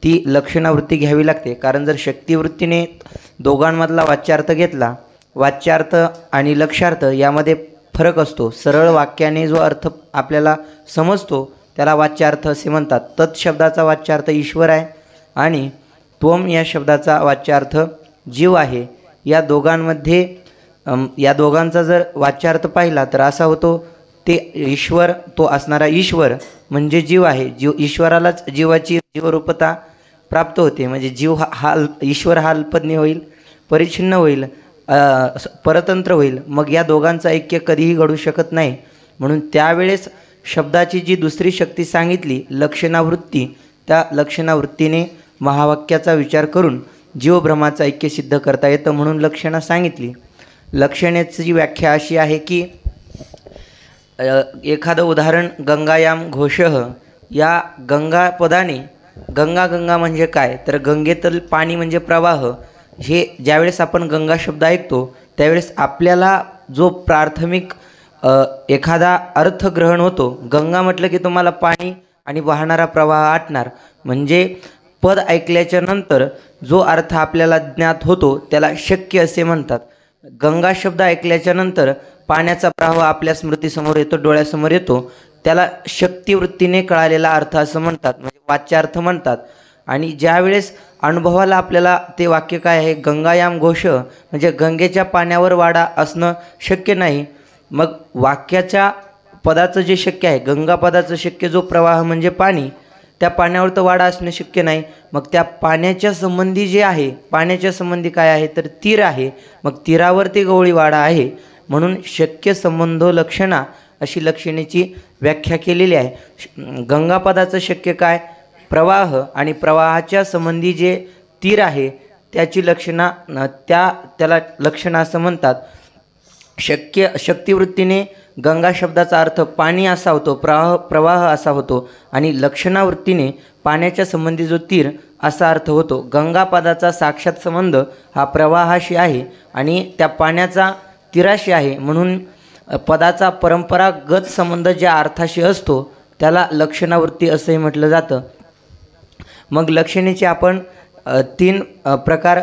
ती लक्षणावृत्ती घ्यावी लागते। कारण जर शक्तिवृत्तीने दोघांमधला वाच्यार्थ घेतला, वाच्यार्थ आणि लक्षार्थ यामध्ये फरक असतो। सरळ वाक्याने जो अर्थ आपल्याला समजतो त्याला वाच्यार्थ असे म्हणतात। तत् शब्दाचा वाच्यार्थ ईश्वर आहे आणि त्वम या शब्दाचा वाच्यार्थ जीव आहे। या दोघांमध्ये या दोघांचा जर वाच्यार्थ पाहिला तर असा होतो, ते ईश्वर, तो असणारा ईश्वर म्हणजे जीव आहे। जीव ईश्वरालाच जीवाची जीवरूपता प्राप्त होते। म्हणजे जीव हा ईश्वर हा अल्पज्ञ होईल, परिच्छिन्न होईल, परतंत्र होईल। मग या दोघांचं ऐक्य कधीही घडू शकत नाही। म्हणून त्यावेळेस शब्दाची जी दुसरी शक्ती सांगितली लक्षणावृत्ती, त्या लक्षणावृत्तीने महावाक्याचा विचार करून जीवभ्रमाचं ऐक्य सिद्ध करता येतं, म्हणून लक्षणा सांगितली। लक्षणेची व्याख्या अशी आहे की एखादं उदाहरण गंगायाम घोषः, या गंगा पदाने, गंगा गंगा म्हणजे काय तर गंगेतील पाणी म्हणजे प्रवाह। हे ज्यावेळेस आपण गंगा शब्द ऐकतो त्यावेळेस आपल्याला जो प्राथमिक एखादा अर्थ ग्रहण होतो, गंगा म्हटलं की तुम्हाला पाणी आणि वाहणारा प्रवाह आटणार, म्हणजे पद ऐकल्याच्या नंतर जो अर्थ आपल्याला ज्ञात होतो त्याला शक्य असे म्हणतात। गंगा शब्द ऐकल्याच्या नंतर पाण्याचा प्रवाह आपल्या स्मृतीसमोर येतो, डोळ्यासमोर येतो, त्याला शक्तिवृत्तीने कळालेला अर्थ असं म्हणतात, म्हणजे वाच्यार्थ म्हणतात। आणि ज्यावेळेस अनुभवाला आपल्याला ते वाक्य काय आहे, गंगायाम घोष म्हणजे गंगेच्या पाण्यावर वाडा असणं शक्य नाही। मग वाक्याच्या पदाचं जे शक्य आहे, गंगा पदाचं शक्य जो प्रवाह म्हणजे पाणी, त्या पाण्यावर तर वाडा असणं शक्य नाही। मग त्या पाण्याच्या संबंधी जे आहे, पाण्याच्या संबंधी काय आहे तर तीर आहे, मग तीरावरती गवळी वाडा आहे। म्हणून शक्य संबंधो लक्षणा अशी लक्षणेची व्याख्या केलेली आहे। गंगापदाचं शक्य काय प्रवाह, आणि प्रवाहाच्या संबंधी जे तीर आहे त्याची लक्षणा, त्याला लक्षणा असं म्हणतात। शक्तिवृत्तीने गंगा शब्दाचा अर्थ पाणी असा होतो, प्रवाह असा होतो, आणि लक्षणावृत्तीने पाण्याच्या संबंधी जो तीर असा अर्थ होतो। गंगा पदाचा साक्षात संबंध हा प्रवाहाशी आहे आणि त्या पाण्याचा तीराशी आहे, म्हणून पदाचा परंपरागत संबंध ज्या अर्थाशी असतो त्याला लक्षणावृत्ती असंही म्हटलं जातं। मग लक्षणेचे आपण 3 प्रकार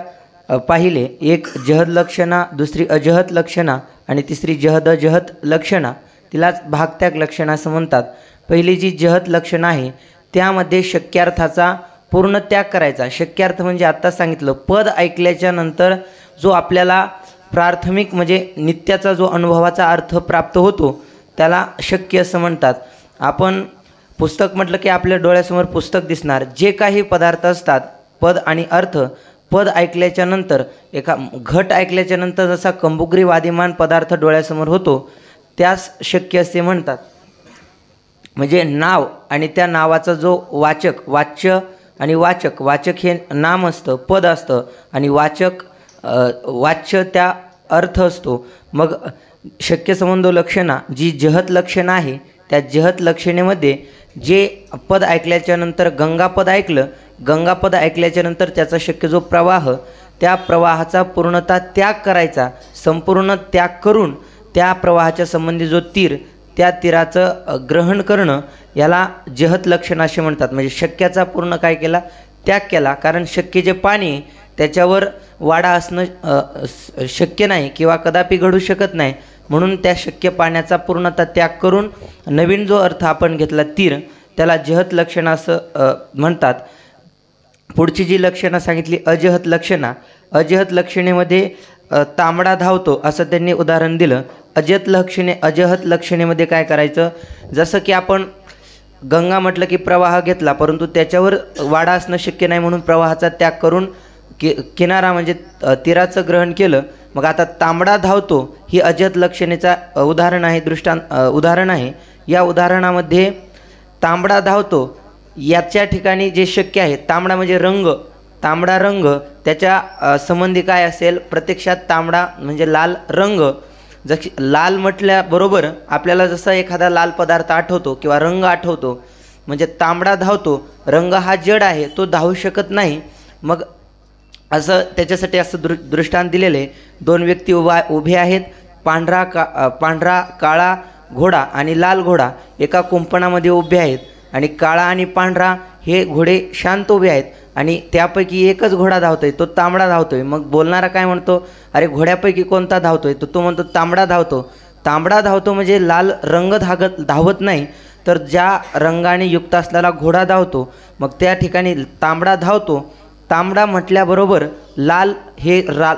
पाहिले, एक जहद लक्षणा, दुसरी अजहद लक्षणा आणि तिसरी जहद अजहद लक्षणा, तिलाच भागत्याग लक्षणा असं म्हणतात। पहिली जी जहद लक्षण आहे त्यामध्ये शक्यार्थाचा पूर्ण त्याग करायचा। शक्यार्थ म्हणजे आत्ता सांगितलं, पद ऐकल्याच्या नंतर जो आपल्याला प्राथमिक म्हणजे नित्याचा जो अनुभवाचा अर्थ प्राप्त होतो त्याला शक्य असं म्हणतात। आपण पुस्तक म्हटलं की आपल्या डोळ्यासमोर पुस्तक दिसणार, जे काही पदार्थ असतात पद आणि अर्थ, पद ऐकल्याच्या नंतर एका घट ऐकल्याच्या नंतर जसा कंबुग्री वादिमान पदार्थ डोळ्यासमोर होतो त्यास शक्य असे म्हणतात। म्हणजे नाव आणि त्या नावाचा जो वाचक, वाच्य आणि वाचक, वाचक हे नाम असतं, पद असतं, आणि वाचक वाच्य त्या अर्थ असतो। मग शक्य संबंधो लक्षणा जी जहद लक्षण आहे त्या जहद लक्षणेमध्ये जे पद ऐकल्याच्या नंतर गंगापद ऐकलं, गंगापद ऐकल्याच्या नंतर त्याचा शक्य जो प्रवाह, त्या प्रवाहाचा पूर्णतः त्याग करायचा, संपूर्ण त्याग करून त्या प्रवाहाच्या संबंधी जो तीर, त्या तीराचं ग्रहण करणं याला जहद लक्षण असे म्हणतात। म्हणजे शक्याचा पूर्ण काय केला, त्याग केला। कारण शक्य जे पाणी त्याच्यावर वाडा असणं शक्य नाही किंवा कदापि घडू शकत नाही, म्हणून त्या शक्य पाण्याचा पूर्णतः त्याग करून नवीन जो अर्थ आपण घेतला तीर, त्याला जहद लक्षण असं म्हणतात। पुढची जी लक्षणं सांगितली अजहद लक्षणा, अजहद लक्षणेमध्ये तांबडा धावतो असं त्यांनी उदाहरण दिलं। अजहद लक्षणेमध्ये काय करायचं, जसं की आपण गंगा म्हटलं की प्रवाह घेतला, परंतु त्याच्यावर वाडा असणं शक्य नाही म्हणून प्रवाहाचा त्याग करून किनारा म्हणजे तीराचं ग्रहण केलं। मग आता तांबडा धावतो ही अजहद लक्षणेचा उदाहरण आहे। या उदाहरणामध्ये तांबडा धावतो याच्या ठिकाणी जे शक्य आहे, तांबडा म्हणजे रंग, तांबडा रंग त्याच्या संबंधी काय असेल, प्रत्यक्षात तांबडा म्हणजे लाल रंग। लाल म्हटल्याबरोबर आपल्याला जसा एखादा लाल पदार्थ आठवतो किंवा रंग आठवतो, म्हणजे तांबडा धावतो, रंग हा जड आहे, तो धावू शकत नाही। मग असं त्याच्यासाठी असं दृष्टांत दिलेले, 2 व्यक्ती उभे आहेत, पांढरा काळा घोडा आणि लाल घोडा एका कुंपणामध्ये उभे आहेत, आणि काळा आणि पांढरा हे घोडे शांत उभे आहेत, आणि त्यापैकी एकच घोडा धावतोय, तो तांबडा धावतोय. मग बोलणारा काय म्हणतो, अरे घोड्यापैकी कोणता धावतोय? तो म्हणतो तांबडा धावतो. तांबडा धावतो म्हणजे लाल रंग धावत नाही, तर ज्या रंगाने युक्त असलेला घोडा धावतो, मग त्या ठिकाणी तांबडा धावतो. तांबडा म्हटल्याबरोबर लाल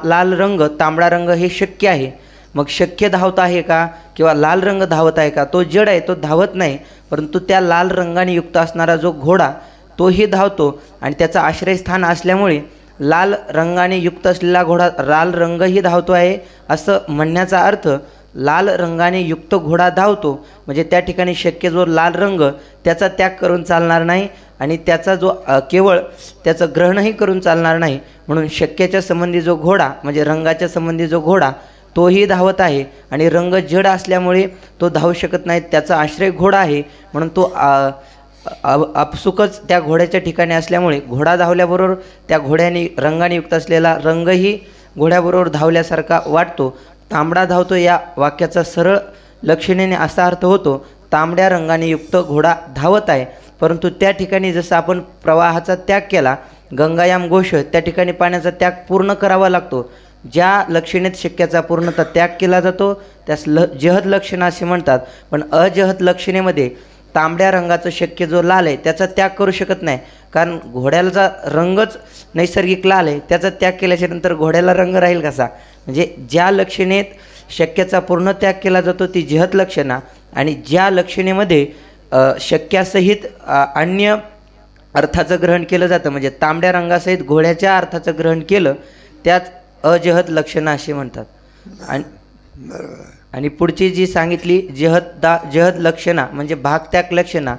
लाल रंग, तांबडा रंग हे शक्य आहे. मग शक्य धावत आहे का, किंवा लाल रंग धावत आहे का? तो जड आहे, तो धावत नाही. परंतु त्या लाल रंगाने युक्त असणारा जो घोडा तोही धावतो, आणि त्याचं आश्रयस्थान असल्यामुळे लाल रंगाने युक्त असलेला घोडा लाल रंगही धावतो आहे, असं म्हणण्याचा अर्थ लाल रंगाने युक्त घोडा धावतो. म्हणजे त्या ठिकाणी शक्य जो लाल रंग त्याचा त्याग करून चालणार नाही, आणि त्याचा जो केवळ त्याचं ग्रहणही करून चालणार नाही. म्हणून शक्याच्या संबंधी जो घोडा म्हणजे रंगाच्या संबंधी जो घोडा तोही धावत आहे, आणि रंग जड असल्यामुळे तो धावू शकत नाही. त्याचा आश्रय घोडा आहे, म्हणून तो आपसुकच त्या घोड्याच्या ठिकाणी असल्यामुळे घोडा धावल्याबरोबर त्या घोड्याने रंगाने युक्त असलेला रंगही घोड्याबरोबर धावल्यासारखा वाटतो. तांबडा धावतो या वाक्याचा सरळ लक्षणेने असा अर्थ होतो, तांबड्या रंगाने युक्त घोडा धावत आहे. परंतु त्या ठिकाणी जसं आपण प्रवाहाचा त्याग केला, गंगायाम घोष, त्या ठिकाणी पाण्याचा त्याग पूर्ण करावा लागतो. ज्या लक्षणेत शक्याचा पूर्णतः त्याग केला जातो त्यास जहद लक्षण असे म्हणतात. पण अजहद लक्षणेमध्ये तांबड्या रंगाचं शक्य जो लाल आहे त्याचा त्याग करू शकत नाही, कारण घोड्याचा रंगच नैसर्गिक लाल आहे. त्याचा त्याग केल्याच्या नंतर घोड्याला रंग राहील कसा? म्हणजे ज्या लक्षणेत शक्याचा पूर्ण त्याग केला जातो ती जहद लक्षणा, आणि ज्या लक्षणेमध्ये शक्यासहित अन्य अर्थाचं ग्रहण केलं जातं, म्हणजे तांबड्या रंगासहित घोड्याच्या अर्थाचं ग्रहण केलं, त्याच अजहद लक्षणा असे म्हणतात. आणि पुढची जी सांगितली जहद लक्षणा म्हणजे भागत्याग लक्षणा,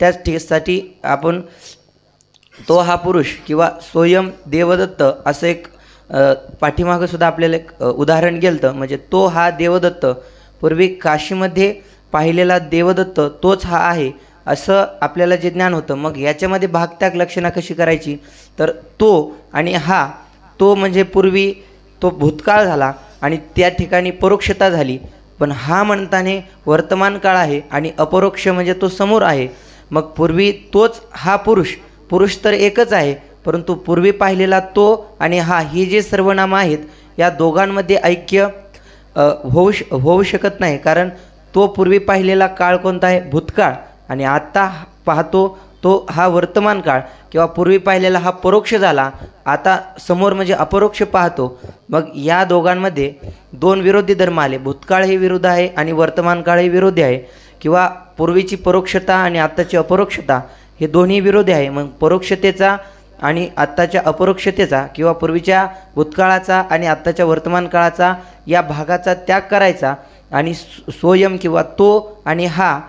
त्यासाठी आपण तो हा पुरुष किंवा स्वयं देवदत्त असं एक पाठीमागं सुद्धा आपल्याला एक उदाहरण गेलं. म्हणजे तो हा देवदत्त, पूर्वी काशीमध्ये पाहिलेला देवदत्त तोच हा आहे असं आपल्याला जे ज्ञान होतं. मग याच्यामध्ये भागत्याग लक्षणा कशी करायची, तर तो आणि हा, तो म्हणजे पूर्वी तो भूतकाळ झाला आणि त्या ठिकाणी परोक्षता झाली, पण हा म्हणताने वर्तमान काळ आहे आणि अपरोक्ष म्हणजे तो समोर आहे. मग पूर्वी तोच हा पुरुष तर एकच आहे, परंतु पूर्वी पाहिलेला तो आणि हा, ही जे सर्वनामं आहेत या दोघांमध्ये ऐक्य होऊ शकत नाही. कारण तो पूर्वी पाहिलेला काळ कोणता आहे? भूतकाळ. आणि आता पाहतो तो हा वर्तमान काळ, किंवा पूर्वी पाहिलेला हा परोक्ष झाला, आता समोर म्हणजे अपरोक्ष पाहतो. मग या दोघांमध्ये दोन विरोधी धर्म आले. भूतकाळही विरुद्ध आहे आणि वर्तमान काळही विरोधी आहे, किंवा पूर्वीची परोक्षता आणि आत्ताची अपरोक्षता हे दोन्ही विरोधी आहे. मग परोक्षतेचा आणि आत्ताच्या अपरोक्षतेचा, किंवा पूर्वीच्या भूतकाळाचा आणि आत्ताच्या वर्तमान काळाचा या भागाचा त्याग करायचा, आणि स्वयं किंवा तो आणि हा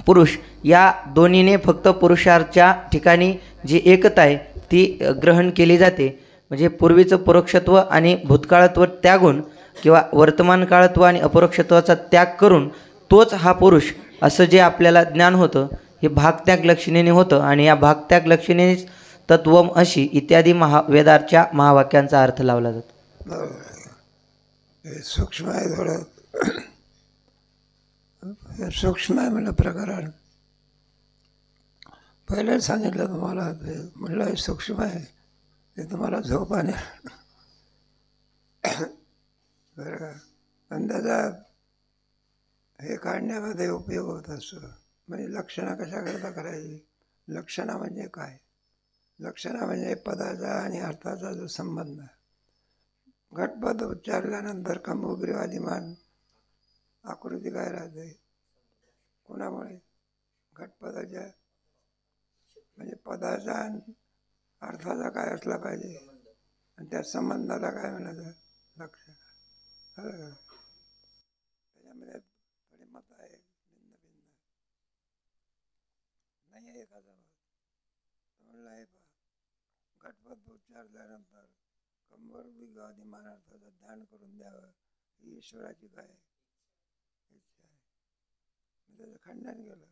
पुरुष या दोन्हीने फक्त पुरुषाच्या ठिकाणी जी एकता आहे ती ग्रहण केली जाते. म्हणजे पूर्वीचं परोक्षत्व आणि भूतकाळत्व त्यागून, किंवा वर्तमान काळत्व आणि अपरोक्षत्वाचा त्याग करून तोच हा पुरुष असं जे आपल्याला ज्ञान होतं हे भागत्याग लक्षणेने होतं. आणि या भागत्याग लक्षणेनेच तत्वम अशी इत्यादी वेदाच्या महावाक्यांचा अर्थ लावला जातो. सूक्ष्म आहे थोडं, सूक्ष्म आहे म्हणलं प्रकरण. पहिलं सांगितलं तुम्हाला, ते म्हटलं हे सूक्ष्म आहे, ते तुम्हाला झोप आणि बरं का, अंदाजा हे काढण्यामध्ये उपयोग होत असतो. म्हणजे लक्षणा कशा करता करायची? लक्षणा म्हणजे काय? लक्षणा म्हणजे पदाचा आणि अर्थाचा जो संबंध. घटपद उच्चारल्यानंतर कंबुग्रीवादिमान आकृती काय राहते? कोणामुळे? घटपदाच्या, म्हणजे पदाचा अर्थाचा काय असला पाहिजे, आणि त्या संबंधाला काय म्हणायचं? लक्षण. त्याच्यामध्ये थोडे मत आहे, भिन्न नाही एखादा मत. म्हणलं हे पहा, घटपद उच्चारल्यानंतर कंबुग्रीवादिमान अर्थाचं ध्यान करून द्यावं, ही ईश्वराची काय इच्छा आहे. त्याचं खंडन केलं.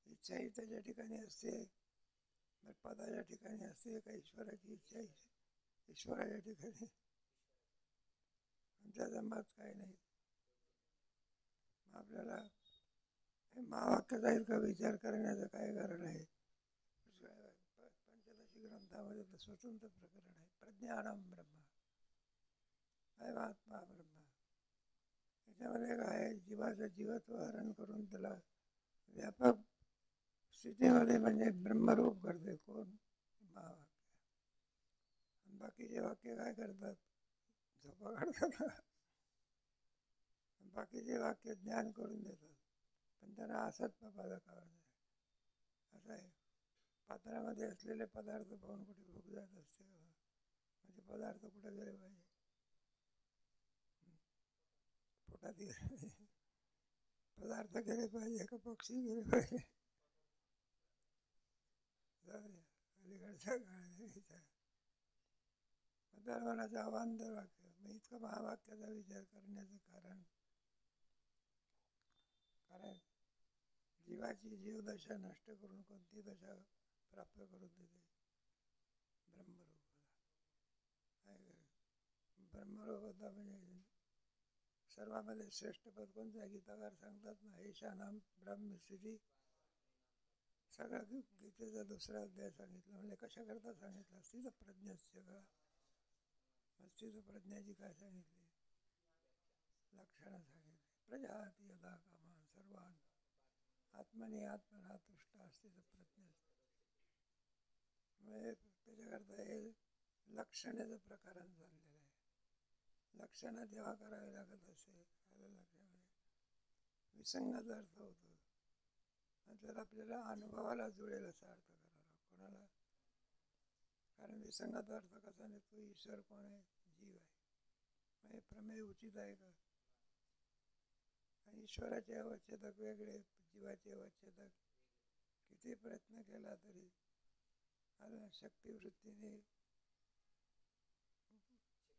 इच्छाही त्याच्या ठिकाणी असते, पदाच्या ठिकाणी असते का ईश्वराची इच्छा ईश्वराच्या ठिकाणी? त्याचं मत काही नाही. आपल्याला हे महावाक्याचा इतका विचार करण्याचं काय कारण आहे? पंचदशी ग्रंथ ग्रंथामध्ये तर स्वतंत्र प्रकरण आहे. प्रज्ञानम ब्रह्म, अयमात्मा ब्रह्म. त्याच्यामध्ये काय आहे, जीवाचं जीवत्व हरण करून त्याला व्यापक स्थितीमध्ये म्हणजे ब्रह्मरूप करते कोण? महावाक्य. बाकीचे वाक्य काय करतात? झोपा काढतात. बाकीचे वाक्य ज्ञान करून देतात, पण त्यांना असत पदार्थावर असं आहे. पात्रामध्ये असलेले पदार्थ पाहून कुठे भूक जात असते, म्हणजे पदार्थ कुठे गेले पाहिजे? पोटात गेले पदार्थ गेले पाहिजे का पक्षी गेले पाहिजे? अलीकडच्या काळात धर्माचं अवांतर वाक्य. मग इतकं महावाक्याचा विचार करण्याचं कारण जीवाची जीवदशा नष्ट करून कोणती दशा प्राप्त करून देते? ब्रह्मरूपता म्हणजे सर्वांमध्ये श्रेष्ठ पद कोणतं आहे? गीताकार सांगतात ना, ईशानाम ब्रह्मस्थिती. सगळं गीतेचा दुसरा अध्याय सांगितलं. म्हणजे कशा करता सांगितलं? स्थित प्रज्ञास्य का? स्थित प्रज्ञाची काय सांगितली? लक्षणं सांगितली. प्रजाती यदा कामान सर्वान आत्मनी आत्मना तुष्ट स्थित प्रज्ञा. म्हणजे त्याच्याकरता हे लक्षणाचं प्रकरण चाललेलं आहे. लक्षणं जेव्हा करावी लागत असेल विसंगत अर्थ होतो, तर आपल्याला अनुभवाला जुळेल असा अर्थ करावा. कोणाला? कारण विसंगत अर्थ कसा नाही, तो ईश्वर कोण आहे? जीव आहे. म्हणजे प्रमेय उचित आहे का? ईश्वराचे अवच्छेदक वेगळे, जीवाचे अवच्छेदक. किती प्रयत्न केला तरी शक्तिवृत्तीने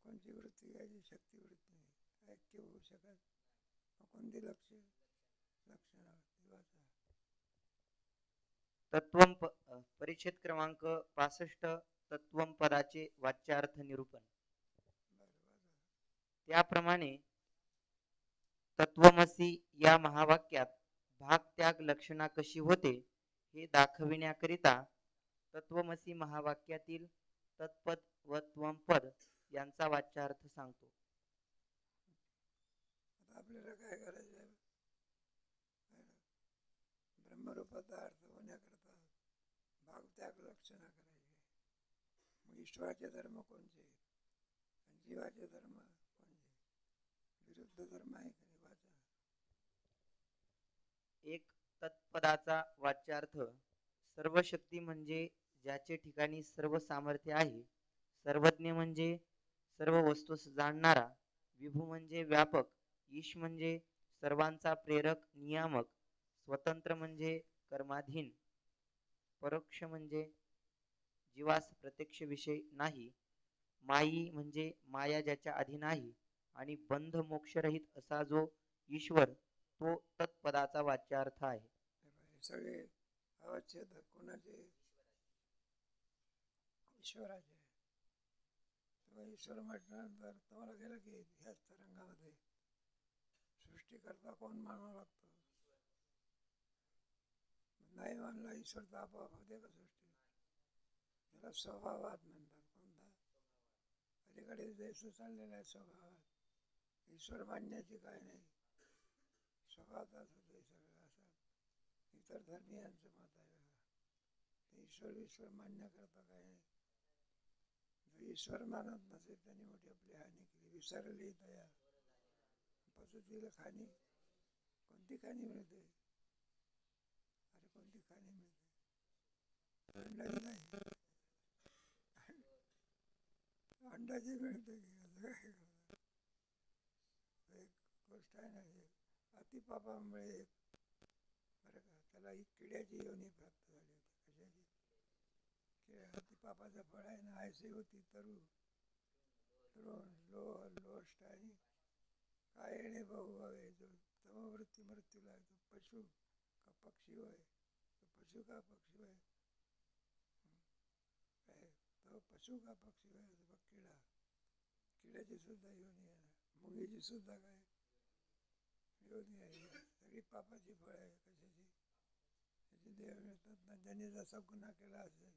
कोणती वृत्ती घ्यायची? शक्तिवृत्ती ऐक्य होऊ शकत. कोणती लक्षणं जीवाचा. तत्वम परिच्छेद क्रमांक 65. तत्वम पदाचे वाच्यार्थ निरूपण. त्याप्रमाणे तत्वमसी या महावाक्यात भाग-त्याग लक्षणा कशी होते हे दाखविण्याकरिता तत्वमसी महावाक्यातील तत्पद व त्वमपद यांचा वाच्यार्थ सांगतो. आता आपल्याला काय करायचं आहे? ब्रह्मरूपाचा अर्थ होण्याकरता भाग-त्याग लक्षणा करायची. मग ईश्वराचे धर्म कोणते आणि जीवाचे धर्म कोणते? विरुद्ध धर्म आहे का? वाचा. एक. तत्पदाचा वाच्यार्थ सर्व शक्ती म्हणजे ज्याचे ठिकाणी सर्व सामर्थ्य आहे. सर्वज्ञ म्हणजे सर्व वस्तू जाणणारा. विभू म्हणजे व्यापक. ईश म्हणजे सर्वांचा प्रेरक नियामक. स्वतंत्र म्हणजे कर्माधीन. परोक्ष म्हणजे जीवास प्रत्यक्ष विषय नाही. मायी म्हणजे माया ज्याच्या अधीन आहे. आणि बंध मोक्षरहित असा जो ईश्वर, तो तत्पदाचा वाच्यार्थ आहे. सगळे अवच्छेद कोणाचे? ईश्वराचे. ईश्वर म्हटल्यानंतर तुम्हाला गेलं की ह्याच तरंगामध्ये सृष्टीकर्ता कोण मानावा लागतो? नाही मानला ईश्वर तर आपोआप होते का सृष्टी? त्याला स्वभावात म्हणतात. कोणता? अलीकडे देश चाललेला आहे स्वभावात. ईश्वर मानण्याची काय नाही, स्वभावातच होते सगळं असं इतर धर्मीयांचं मत आहे. ईश्वर मान्य करता काय नाही. जो ईश्वर मानत नसेल त्यांनी मोठी आपली हानी केली. विसरली दया पद्धतीला खाणी. कोणती खाणी मिळते? अरे कोणती खाणी मिळते? अंडाची नाही, अंडाची मिळते की एक गोष्ट आहे ना. अतिपापामुळे बरं का त्याला ही किड्याची योनी प्राप्त झाली होती. कशाची? अतिपापाचं फळ आहे ना. आयसी होती तरु द्रोण लोह लोष्ट आणि काय येणे बहु हवे. जो तमवृत्ती मृत्यूला तो पशु का पक्षी होय? तो पशु का पक्षी होय? काय तो पशु का पक्षी होय? किडा. किड्याची सुद्धा योनी आहे ना. मुंगीची सुद्धा काय योनी आहे. सगळी पापाची फळ आहे. कशाची? त्याची देव मिळतात ना. ज्यांनी जसा गुन्हा केला असेल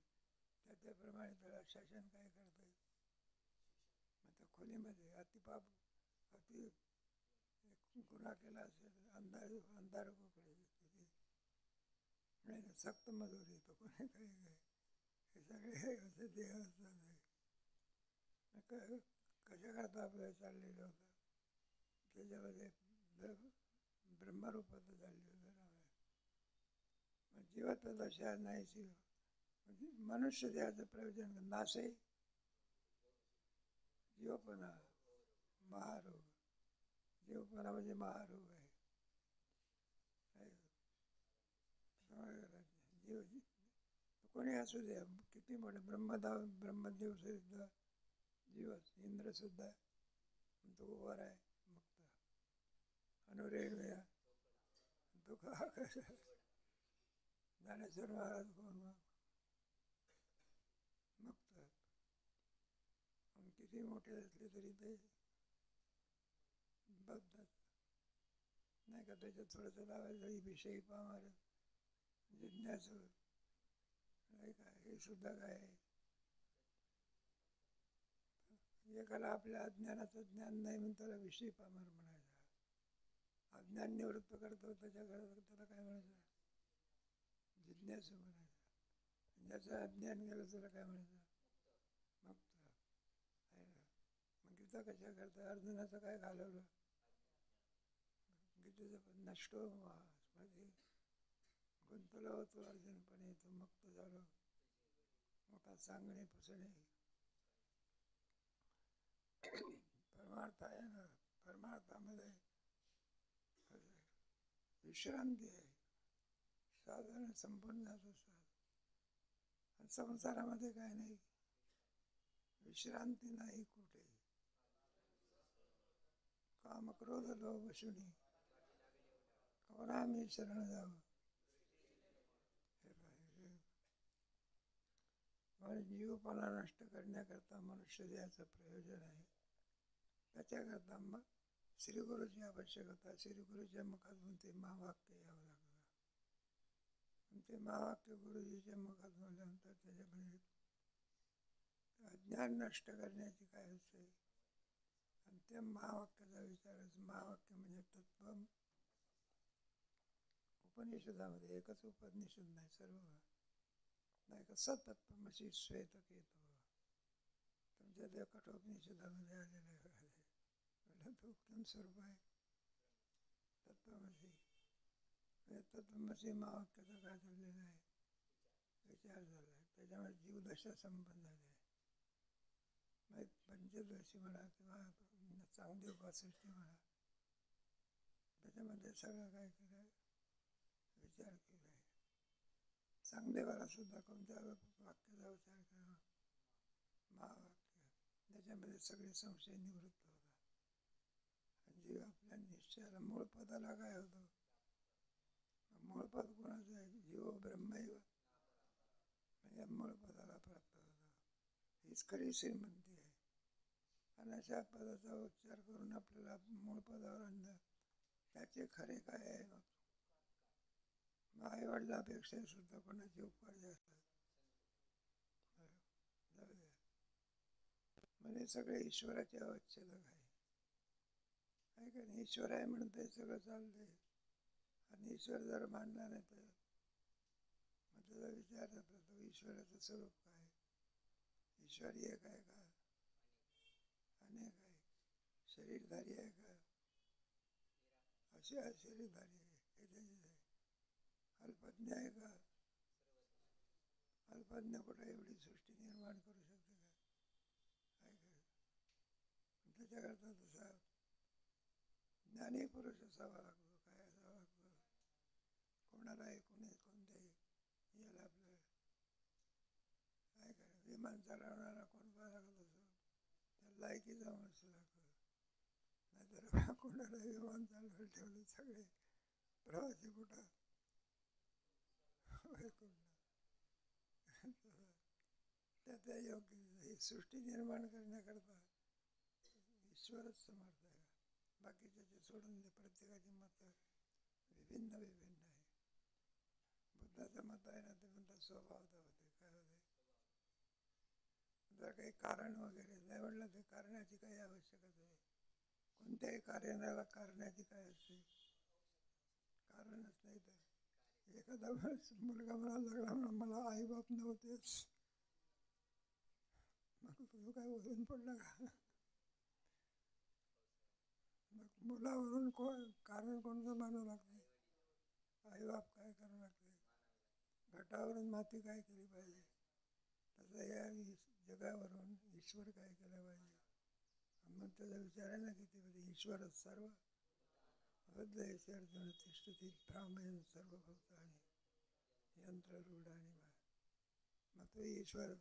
त्याप्रमाणे त्याला शासन काय करतं, मग त्या खोलीमध्ये अतिपाप अति गुन्हा केला असेल, अंधार कोकडे नाही सक्त मजुरी तो कोणी काही काय हे सगळे असे देह असतात. कशा करता आपल्याला चाललेलं होतं त्याच्यामध्ये ब्रह्मरूपात चालले होतं. मग जीवात दशा नाहीशी म्हणजे मनुष्य देहाचं प्रयोजन नाश आहे. जीवपणा महारोग, जीवपणा म्हणजे महारोग आहे. जीव कोणी असू दे, किती मोठे ब्रह्मदेव सुद्धा जीव इंद्र सुद्धा तो वर आहे मुक्त. अनुरेण तो ज्ञानेश्वर महाराज कोण मुक्त. किती मोठे असले तरी ते बघतात नाही का, त्याच्यात थोडंसं लावायचं विषयी पाहणार जिज्ञासू नाही का, हे सुद्धा काय आहे. एकाला आपल्या अज्ञानाचं ज्ञान नाही म्हणून त्याला विषयी पामर म्हणायचा. अज्ञान निवृत्त करतो त्याच्याकडे त्याला काय म्हणायचं, जिज्ञासू म्हणायचं. ज्याचं अज्ञान गेलं त्याला काय म्हणायचं, मुक्त. मग गीता कशा करता, अर्जुनाचं काय घालवलं, गीतेचं पण नष्ट मध्ये गुंतला होतो अर्जुन, पण तो मुक्त झालो. मोठा सांगणे पुसणे परमार्थ आहे ना. परमार्थामध्ये विश्रांती आहे, साधारण संपूर्ण जात असतात. आणि संसारामध्ये काय नाही, विश्रांती नाही कुठे. काम क्रोध लोभ शुनी कोणा मी शरण जावं. जीवपणा नष्ट करण्याकरता मनुष्य देहाचं प्रयोजन आहे. त्याच्याकरता मग श्रीगुरूची आवश्यकता. श्रीगुरूच्या मुखातून ते महावाक्य यावं लागतं. ते महावाक्य गुरुजीच्या मुखात बोलल्यानंतर त्याच्यामध्ये अज्ञान नष्ट करण्याची काय असते. आणि त्या महावाक्याचा विचारच, महावाक्य म्हणजे तत्व. उपनिषदामध्ये एकच उपनिषद नाही, सर्व नाही का, सतत्वमसी श्वेतकेतु तुमच्या त्या कठोपनिषदामध्ये आलेलं आहे. म्हटलं तो उत्तम स्वरूप आहे तत्वमसी. तत्वमसी महावाक्याचा काय झालेला आहे, विचार झाला आहे. त्याच्यामुळे जीवदशा संपन्न झाली आहे. मग पंचदशी म्हणा किंवा चांगदेव पासष्टी म्हणा, त्याच्यामध्ये सगळं काय केलं आहे, विचार केला आहे. चांगदेवाला सुद्धा कोणत्या वाक्याचा विचार करा, महावाक्य. त्याच्यामध्ये सगळे संशय निवृत्त होतात. जीव आपल्या निश्चयाला मूळ पदाला काय होतं, मूळ पद कोणाचं आहे, जीव ब्रह्मैव म्हणजे मूळ पदाला प्राप्त होतं. हीच खरी श्रीमंती आहे. आणि अशा पदाचा उच्चार करून आपल्याला मूळ पदावर आणलं, त्याचे खरे काय आहे. मग आईवडिलापेक्षा सुद्धा कोणाचे उपकार जास्त म्हणजे सगळे ईश्वराचे अवच्छेदक आहे. काय का नाही, ईश्वर आहे म्हणून ते सगळं चालतंय. आणि ईश्वर जर मानला नाही तर मग त्याचा विचार जातो, ईश्वराचं स्वरूप काय, ईश्वर एक आहे का, अनेक आहे, शरीरधारी आहे का, असे शरीरधारी आहे, हे त्याचे आहे. अल्पज्ञ आहे का, अल्पज्ञ कुठे एवढी सृष्टी निर्माण करू शकते का, काय काय. त्याच्याकरता तसा ज्ञानी पुरुष असावा लागतो. काय असावा लागतो, कोणाला कोणत्याही याला आपलं काय काय विमान चालवणारा कोण पाहा लागत असो, त्या लायकीचा माणूस लागतो. नाहीतर कोणाला विमान चालवायला ठेवलं सगळे प्रवासी कुठं त्या योग्य ही सृष्टी निर्माण करण्याकरता ईश्वरच समर्थ आहे. बाकीच्याचे सोडून दे, प्रत्येकाची मत विभिन्न आहे. बुद्धाचं मत आहे ना, ते म्हणतात स्वभावता होते. काय होते, काही कारण वगैरे नाही म्हटलं तर कारणाची काही आवश्यकता आहे. कोणत्याही कार्याला कारणाची काय असते? कारणच नाही. तर एखादा वेळेस मुलगा मला लागला म्हणून मला आई बाप नव्हतेच, मग तुझं काय वरून पडलं का? मग मुलावरून कारण कोणतं मानू लागते? आई बाप काय करावं लागते? घटावरून माती काय केली पाहिजे? तसं या जगावरून ईश्वर काय केलं पाहिजे? मग त्याचा विचार आहे ना किती म्हणजे ईश्वरच सर्व अबद्धेश्वर तिष्ठती भ्रामयण सर्व भूतानि यंत्ररूढानि वा. मग तो ईश्वर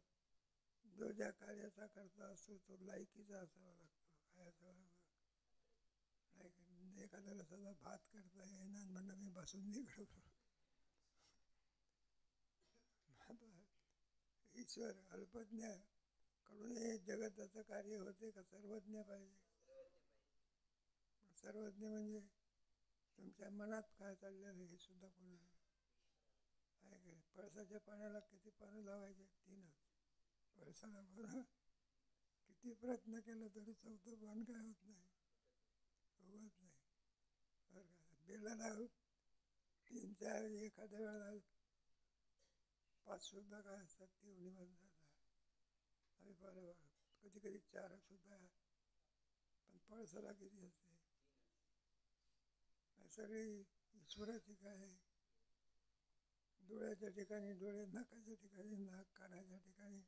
जो ज्या कार्याचा करता असतो तो लायकीचा असावा लागतो. काय असावा लागतो? एखाद्याला सदा भात करता येणार म्हणणं मी बासुंदी करतो. ईश्वर अल्पज्ञ कडून हे जगताचं कार्य होते का सर्वज्ञ पाहिजे? सर्वज्ञ म्हणजे तुमच्या मनात काय चाललेलं हे सुद्धा कोण आहे का? पळसाच्या पाण्याला किती पानं लावायचे? 3च. पळसाला बरं किती प्रयत्न केला तरी 4थं पान काय होत नाही, उगत नाही. बरं का? बेलाला 3-4 एखाद्या वेळेला 5 सुद्धा काय असतात ती निघून जातात. आम्ही बरं कधी कधी 4 सुद्धा. पण पळसाला किती असते? सगळी ईश्वराची काय आहे? डोळ्याच्या ठिकाणी डोळे, नाकाच्या ठिकाणी नाक, कानाच्या ठिकाणी.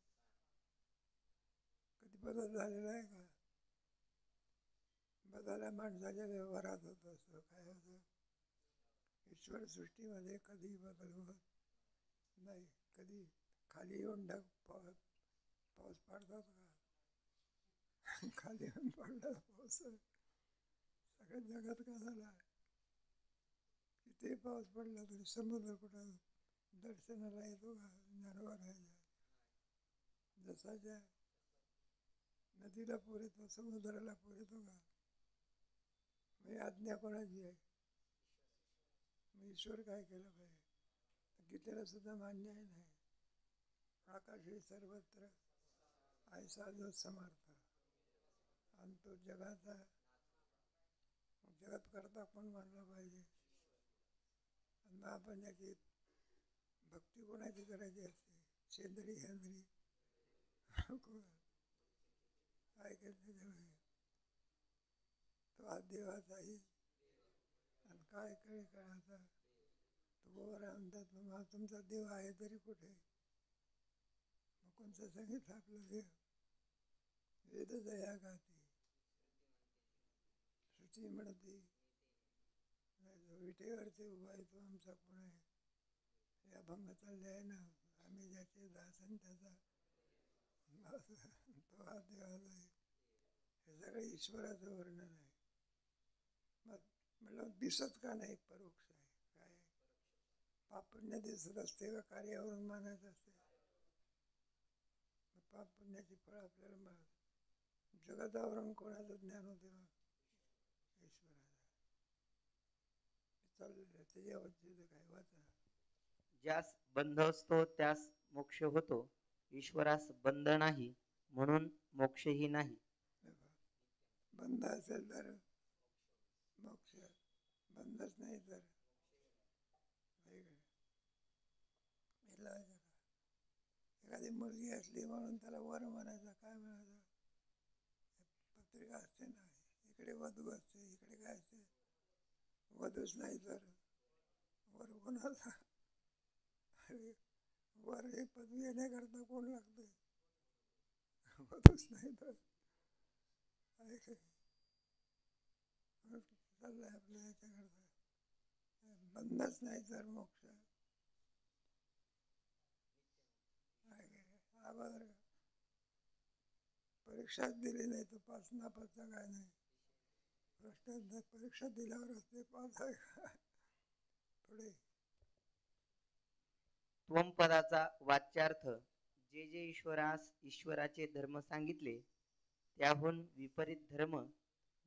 कधी बदल झालेला आहे का? बदल माणसाच्या व्यवहारात होत असतो. काय होतं? ईश्वर सृष्टीमध्ये कधी बदल होत नाही. कधी खाली येऊन पाऊस पडतात का? खाली येऊन पडला पाऊस. सगळ्या जगात का झाला? किती पाऊस पडला तरी समुद्र कुठं दर्शनाला येतो का? ज्ञानवर आहे. जसाच्या नदीला पूर येतो समुद्राला पूर येतो का? म्हणजे आज्ञा कोणाची आहे? मग ईश्वर काय केलं पाहिजे? गीतेला सुद्धा मान्य आहे नाही. आकाशी सर्वत्र ऐसा जो समर्थ. आणि तो जगाचा जगत करता कोण मानला पाहिजे? आणि आपण याची भक्ती कोणाची करायची असते? शेंद्री हेंद्री ऐकायचं. तो हा देवाचाही आणि काय कळे काळाचा तो वर म्हणतात. मग तुमचा देव आहे तरी कुठे? मग कोणतं सांगितलं आपलं देव? वेददया गाती, श्रुती म्हणती. विटेवरती उभा आहे तो आमचा कोण आहे? या अभंग चालले आहे ना, आम्ही ज्याचे दासन त्याचा तो हा देवाचा आहे. हे सगळं ईश्वराचं वर्णन आहे. मग म्हटलं दिसत का नाही? परोक्ष आहे. काय पाप पुण्य दिसत असते का कार्यावरून मानायचं असते? पाप पुण्याची फळ आपल्याला जगतावरून कोणाचं ज्ञान होते? मग ईश्वराचं चाललेलं त्याच्यावरती काय वाचा. ज्यास बंध असतो त्यास मोक्ष होतो, ईश्वरास बंध नाही म्हणून मोक्षही नाही. बंध असेल तर मोक्ष, बंधच नाही तर एखादी मुलगी असली म्हणून त्याला वर म्हणायचं. काय म्हणायचं? पत्रिका असते ना, इकडे वधू असते, इकडे काय असते? वधूच नाही तर वर कोणाला? वर हे पदवी येण्याकरता कोण लागते? वधूच नाही तर चाललंय आपल्या याच्याकरता. बंधच नाही तर मोक्ष. अगोदर परीक्षा दिली नाही तर पास नापासचा काय नाही प्रश्न. परीक्षा दिल्यावर असते पास आहे का? पुढे त्वम पदाचा वाच्यार्थ जे जे ईश्वरास ईश्वराचे धर्म सांगितले त्याहून विपरीत धर्म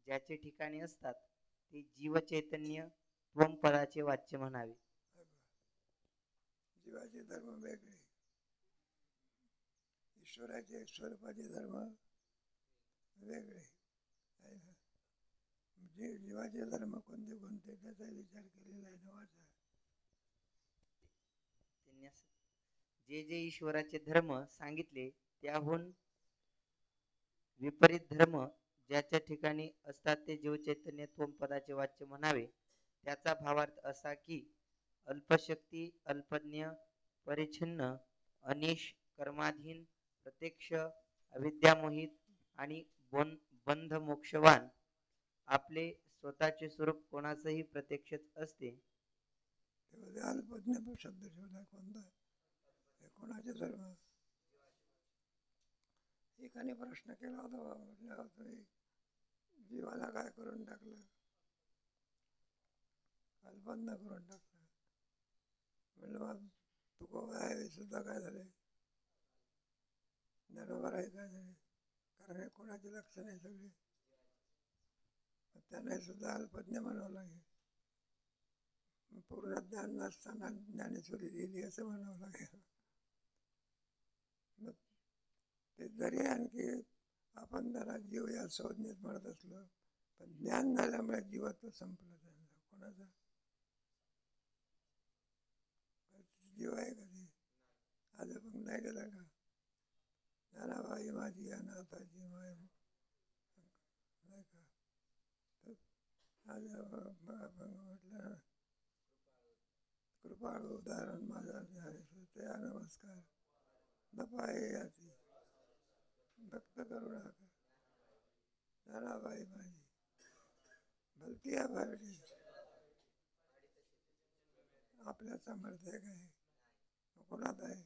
ज्याचे ठिकाणी असतात ते जीवचैतन्य त्वम पदाचे वाच्य म्हणावे. जीवाचे धर्म वेगळे, ईश्वराचे स्वरूपाचे धर्म वेगळे आहे ना. जीवाचे धर्म कोणते कोणते त्याचा विचार केलेला आहे ना. वाचा. त्यांनी जे जे ईश्वराचे धर्म सांगितले त्याहून विपरीत धर्म ज्याच्या ठिकाणी असतात ते जीवचैतन्य त्वम पदाचे वाच्य म्हणावे. त्याचा भावार्थ असा की अल्पशक्ती, अल्पज्ञ, परिच्छिन्न, अनिश, कर्माधीन, प्रत्यक्ष, अविद्यामोहित आणि बंध मोक्षवान आपले स्वतःचे स्वरूप कोणाचंही प्रत्यक्षच असते. तेव्हा अल्पज्ञ शब्द ठेवला कोणता? हे कोणाचे धर्म? एकाने प्रश्न केला होता, म्हटलं तुम्ही जीवाला काय करून टाकलं? अल्पज्ञ करून टाकलं. म्हणलं मग तुकोबा आहे सुद्धा काय झाले? ज्ञानोबा आहे काय झाले? कारण हे कोणाचे लक्षण आहे सगळे. त्याने सुद्धा अल्पज्ञ म्हणावं लागेल. पूर्ण ज्ञान नसताना ज्ञानेश्वरी लिहिली असं म्हणावं लागेल. मग ते जरी आणखी आपण जरा जीव या संज्ञेत म्हणत असलो, पण ज्ञान झाल्यामुळे जीवत्व संपलं त्यांना. कोणाचा जीव आहे कधी? आज पण नाही गेला का? ज्ञानाबाई माझी अनाथाची माय नाही का? आज अभंग म्हटलं, कृपाळू उदाहरण माझा त्या नमस्कार नपाये याची भक्त करू नका. ज्ञानाबाई माझी भलती भाडी आपल्या सामर्थ्य काय? कोणात आहे?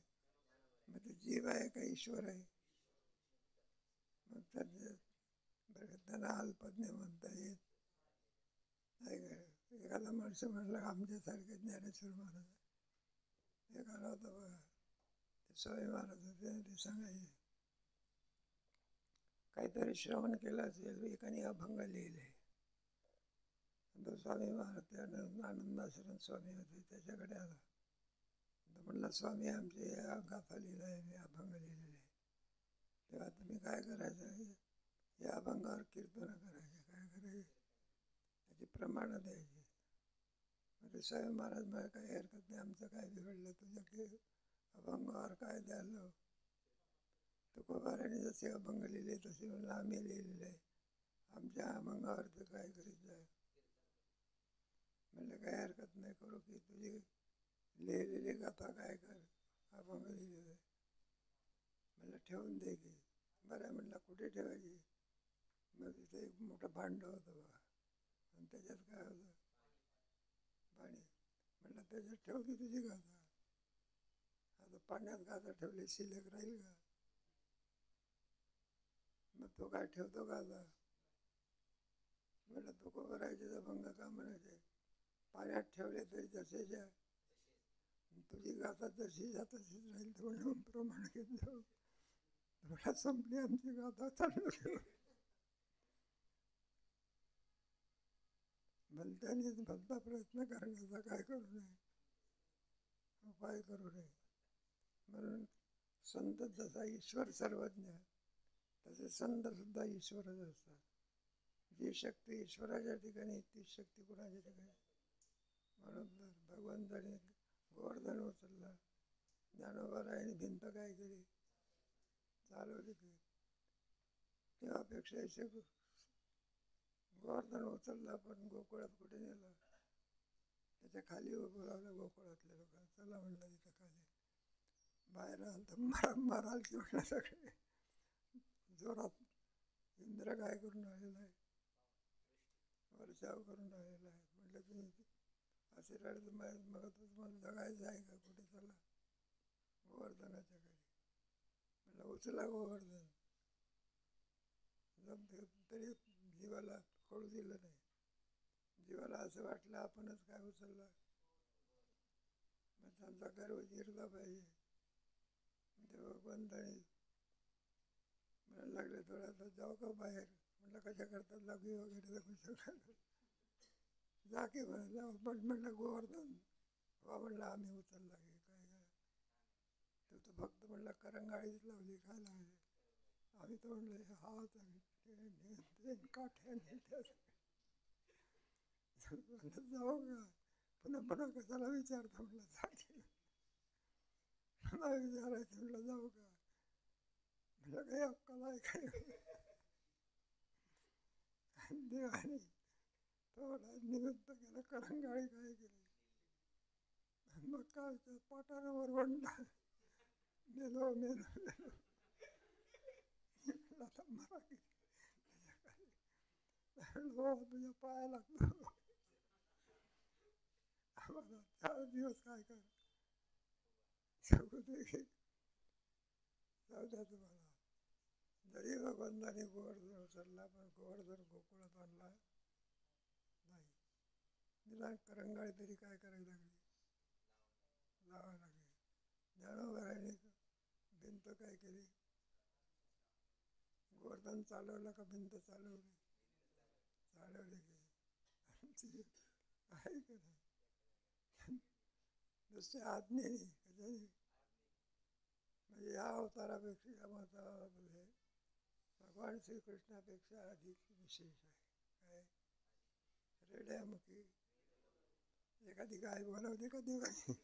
मग ते जीव आहे का ईश्वर आहे? मग त्यांना अल्पज्ञ म्हणता येत नाही काय? एखादा माणूस म्हटलं आमच्यासारखे ज्ञानेश्वर महाराज एखादा होता बघा, ते स्वामी महाराज होते, ते सांगायचे काहीतरी श्रवण केलं असेल, एकाने अभंग लिहिले. तो स्वामी महाराज त्या आनंदाश्रम स्वामी होते, त्याच्याकडे आला. म्हणला स्वामी आमचे या गाथा लिहिलं आहे, मी अभंग लिहिलेले. तेव्हा तुम्ही काय करायचं? या अभंगावर कीर्तन करायचे. काय करायचे? त्याची प्रमाण द्यायची. म्हणजे स्वामी महाराज मला काही हरकत नाही, आमचं काय बिघडलं तुझ्या की अभंगावर काय द्यायला? तुकोबाराने जसे अभंग लिहिले तसे म्हणलं आम्ही लिहिलेले आहे, आमच्या अभंगावर ते काय करीत जाय. म्हणलं काही हरकत नाही, करू की तुझी लिहिलेली गाथा काय कर, अभंग लिहिलेलं. म्हणलं ठेवून दे की. बरं म्हणलं कुठे ठेवायची? मग तिथे एक मोठं भांड होतं बघा, आणि त्याच्यात काय होतं? पाणी. म्हणलं त्याच्यात ठेव की तुझी गाथा. आता पाण्यात गाथा ठेवली शिल्लक राहील का? मग तो काय ठेवतो गाथा? म्हणलं तो करायचे अभंग का म्हणायचे? पाण्यात ठेवले तरी तसेच आहे, तुझी गाथा तशीच तशीच राहील. म्हणून प्रमाण घेत जाऊ. थोडा संपली आमची गाथा, चालू ठेव. भलत्यानेच भलता प्रयत्न करण्याचा काय करू नये, उपाय करू नये. म्हणून संत जसा ईश्वर सर्वज्ञ तसे संत सुद्धा ईश्वरच असतात. जी शक्ती ईश्वराच्या ठिकाणी तीच शक्ती कुणाच्या ठिकाणी. म्हणून तर भगवंताने गोवर्धन उचलला, ज्ञानोबारायाने भिंत काय केली? चालवली की. तेव्हापेक्षा गोवर्धन उचलला, पण गोकुळात कुठे नेला? त्याच्या खाली उभं राहिलं. गोकुळातले लोक चला म्हणलं तिथं खाली. बाहेर आलं तर माराल की म्हणलं सगळे जोरात. इंद्र काय करून राहिलेला आहे? वर्षाव करून राहिलेला आहे. म्हटलं तुम्ही असे रडत मग तुम्हाला जगायचं आहे का? कुठे चला गोवर्धनाच्या घरी. म्हणलं उचला गोवर्धन. तरी जीवाला कळू दिलं नाही. जीवाला असं वाटलं आपणच काय उचलला. मग त्यांचा गर्व जिरला पाहिजे. ते भगवंताने म्हणायला लागले थोडा जाऊ का बाहेर? म्हटलं कशा करतात लघवी वगैरे जगू शकत जा की म्हणाला. पण म्हटलं गोवर्धन वा म्हणलं आम्ही उचलला की काय तर तर फक्त म्हणलं करंगाळीच लावली, काय लावली. आम्ही तर म्हणलं हात काठ्याने जाऊ का, पुन्हा पुन्हा कशाला विचारता म्हणलं, जाते पुन्हा विचारायचं म्हणलं जाऊ का, म्हणलं काही अक्कल आहे काय. देवाने थोडा निमित्त केलं, करंगाळी काय केली, मग काय त्या पाटानं वरवंडला, मेलो मेलो मेलो. आता मला तुझ्या पाया लागतो. आम्हाला 4 दिवस काय कर जाऊ द्या तुम्हाला. जरी भगवंताने गोड जर उचलला, पण गोड जर गोकुळात आणला नाही. निदान करंगाळी तरी काय करायला लागली, लावा लागली. ज्ञानोबराने भिंत काय केली, गोवर्धन चालवलं का भिंत चालवली, चालवली की आहे का नाही. नुसते आज्ञेने कशाने, म्हणजे या अवतारापेक्षा या अवतारामध्ये भगवान श्रीकृष्णापेक्षा अधिक विशेष आहे. काय रेड्यामुखी एखादी गाय बोलावली का देवाने,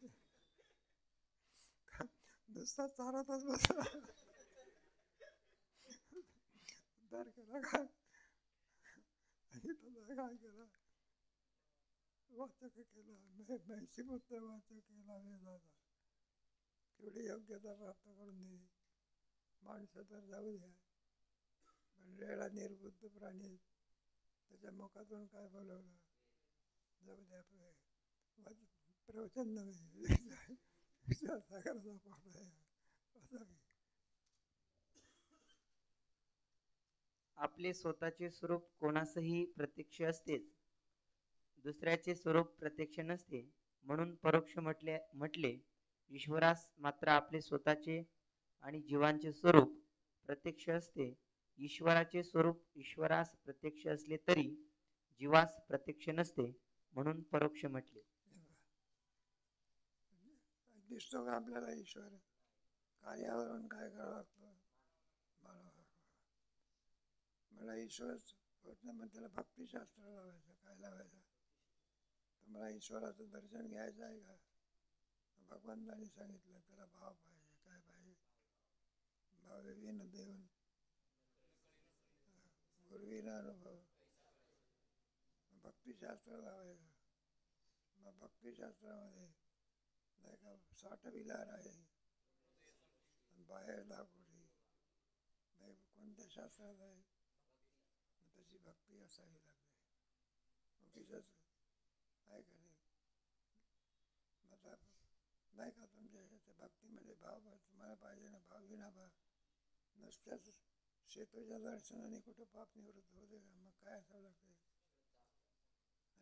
नुसता चारतच बसला, उद्धार केला काय. आणि तुला काय केला, वाचक केला, म्हैसीपुत्र वाचक केला वेदाचा. केवढी योग्यता प्राप्त करून दिली. माणसं तर जाऊ द्या, पण रेडा निर्बुद्ध प्राणी, त्याच्या मुखातून काय बोलवलं, जाऊ द्या. प्रवचन नव्हे, विचारसागराचा पाठ आहे असावी. आपले स्वतःचे स्वरूप कोणासही प्रत्यक्ष असतेच, दुसऱ्याचे स्वरूप प्रत्यक्ष नसते, म्हणून परोक्ष म्हटले. ईश्वरास मात्र आपले स्वतःचे आणि जीवांचे स्वरूप प्रत्यक्ष असते. ईश्वराचे स्वरूप ईश्वरास प्रत्यक्ष असले तरी जीवास प्रत्यक्ष नसते, म्हणून परोक्ष म्हटले. दिसतो का आपल्याला ईश्वर, कार्यावरून काय करावं लागतं, मला ईश्वर होत नाही, मग त्याला भक्तिशास्त्र लावायचं. काय लावायचं, तुम्हाला ईश्वराचं दर्शन घ्यायचं आहे का, भगवंताने सांगितलं त्याला भाव पाहिजे. काय पाहिजे, भावविन देऊन गुरुविना अनुभव. भक्तिशास्त्र लावायचं. मग भक्तिशास्त्रामध्ये नाही का 60 विलार आहे, बाहेर 10 कोटी. नाही कोणत्या शास्त्रात आहे, तशी भक्ती असावी लागते. उगीचच आहे का नाही, मतलब नाही का तुमच्या भक्तीमध्ये भाव तुम्हाला पाहिजे ना, भाव विना भाव. नुसत्याच शेतूच्या दर्शनाने कुठं पाप निवृत्त होते का, मग काय असावं लागते.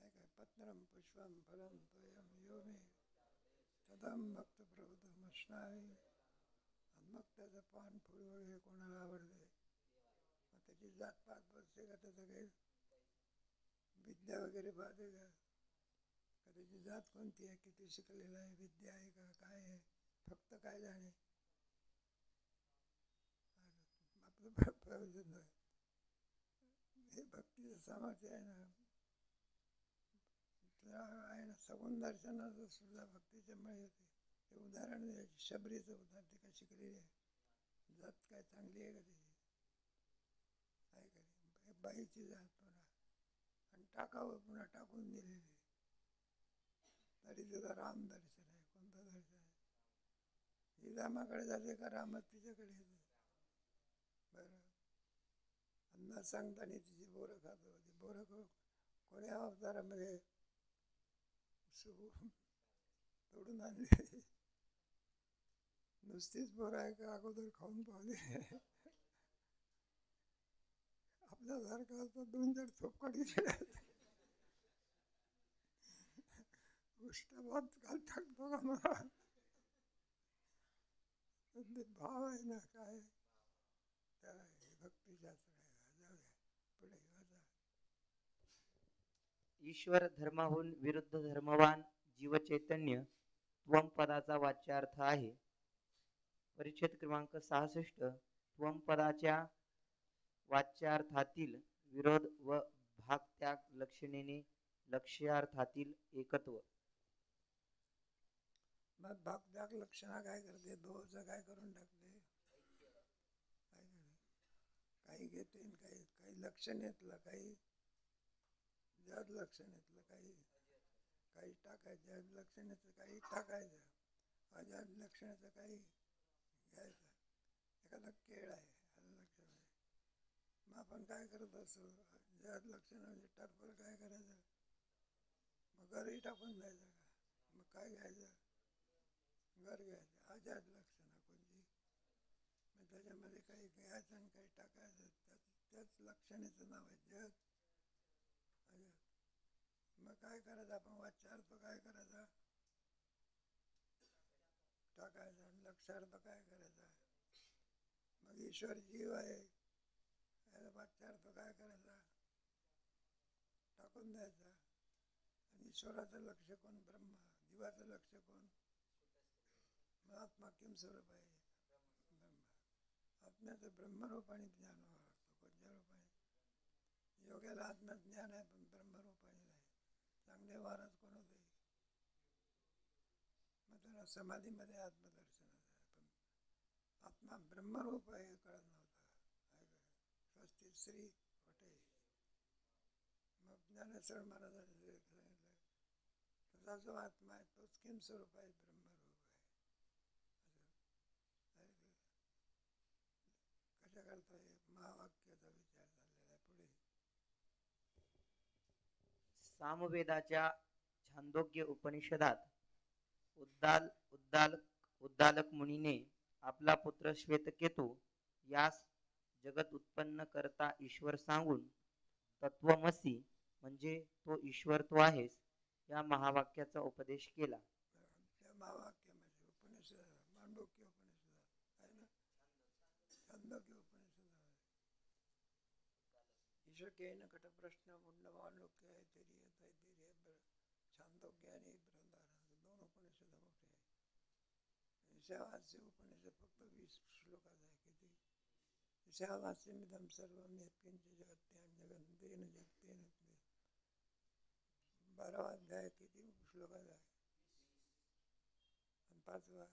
आहे काय, पत्रम पुष्पम फलम त्वयम यो मे तदम भक्त प्रभुतम अश्नावी. मग त्याचं पान फूल वगैरे कोणाला आवडते, मग त्याची जातपात बसते का, त्याचं काही विद्या वगैरे पाहते का, त्याची जात कोणती आहे, किती शिकलेला आहे, विद्या आहे का, काय आहे, फक्त काय जाणे आपलं प्रयोजन नाही. हे भक्तीचं सामर्थ्य आहे ना, आहे ना. सगुण दर्शनाचं सुद्धा भक्तीच्या मुळे होते. हे उदाहरण द्यायचे, शबरीचं उदाहरण. ती काय शिकलेली आहे, जात काय चांगली आहे का त्याची, आहे का नाही. बाईची जात पुन्हा, आणि टाकावं पुन्हा टाकून दिलेली, तरी तुझं राम दर्शन आहे. कोणतं दर्शन आहे, ही रामाकडे जाते का रामच तिच्याकडे येते. बरं, न सांगताना तिची बोरं खात होती. बोरं कोण्या अवतारामध्ये तोडून आणली, नुसतीच बोरं आहे का अगोदर खाऊन पावली. आपल्यासारखं असतं 2-4 चोपकाठी उष्टभात काल टाकतो का मला, ते भाव आहे ना. काय भक्तिशास्त्र आहे. जाऊया पुढे वाचा. ईश्वर धर्माहून विरुद्ध धर्मवान जीव चैतन्य त्वम पदाचा वाच्यार्थ आहे. परिच्छेद क्रमांक 66 त्वम पदाच्या वाच्यार्थातील विरोध व भाग त्याग लक्षणेने लक्ष्यार्थातील एकत्व. मग भाग लक्षणा काय करते, दोचं काय करून टाकते, काय करे, काही घेते काही काही लक्षण येतलं, काही जड लक्षण येतलं, काही काही टाकायचं, जड लक्षण येतं काही टाकायचं, अजड लक्षणाचं काही घ्यायचं. एखादा केळ आहे आलं लक्षण आहे, मग आपण काय करत असतो, जड लक्षण म्हणजे टरफल काय करायचं, मग घरही टाकून द्यायचं का, मग काय घ्यायचं, घर घ्यायचं. अजड लक्षणं कोणती, मग त्याच्यामध्ये काही घ्यायचं आणि काही टाकायचं, त्याच लक्षणेचं नाव आहे जग अजड. मग काय करायचं आपण, वाच्यार्थ काय करायचा, टाकायचा, आणि लक्षार्थ काय करायचा. मग ईश्वर जीव आहे, याचा वाच्यार्थ काय करायचा, टाकून द्यायचा. आणि ईश्वराचं लक्ष कोण, ब्रह्म. जीवाचं लक्ष कोण, आत्मा किम स्वरूप आहे, ब्रह्म. आत्म्याचं ब्रह्मरूपाने ज्ञान व्हावं लागतं. कोणत्या रूपाने, योग्याला आत्म्यात ज्ञान आहे पण ब्रह्मरूपाने नाही. चांगले महाराज कोण होते, मग त्याला समाधीमध्ये आत्मदर्शनाचं आहे, पण आत्मा ब्रह्मरूप आहे कळत नव्हता. स्वस्ती श्री वटे. मग ज्ञानेश्वर महाराजांनी सांगितलं, तुझा जो आत्मा आहे तोच किम स्वरूप आहे, ब्रह्मरूप आहे. कशा करता महावाक्याचा विचार झालेला आहे. पुढे सामवेदाच्या छांदोग्य उपनिषदात उद्दालक मुनीने आपला पुत्र श्वेतकेतू यास जगत उत्पन्न करता ईश्वर सांगून तत्वमसी म्हणजे तो ईश्वर तो आहेस या महावाक्याचा उपदेश केला. त्या महावाक्यामध्ये उपनिषद, मांडोक्य उपनिषद आहे ना, छांदोग्य उपनिषद आहे. ईशकेन कट प्रश्न मुंड मांडोक्य आहे, तैत्तिरीय छांदोग्य आणि बृहदारण्यक, दोन उपनिषद मोठे आहे. ईशावास्य उपनिषद फक्त 20 श्लोकाचा आहे. किती, ईशावास्यमिदं सर्वं यत्किंच जगत्यां जगन्तेन जगतेन. 12वा अध्याय किती श्लोकाचा आहे, आणि 5वा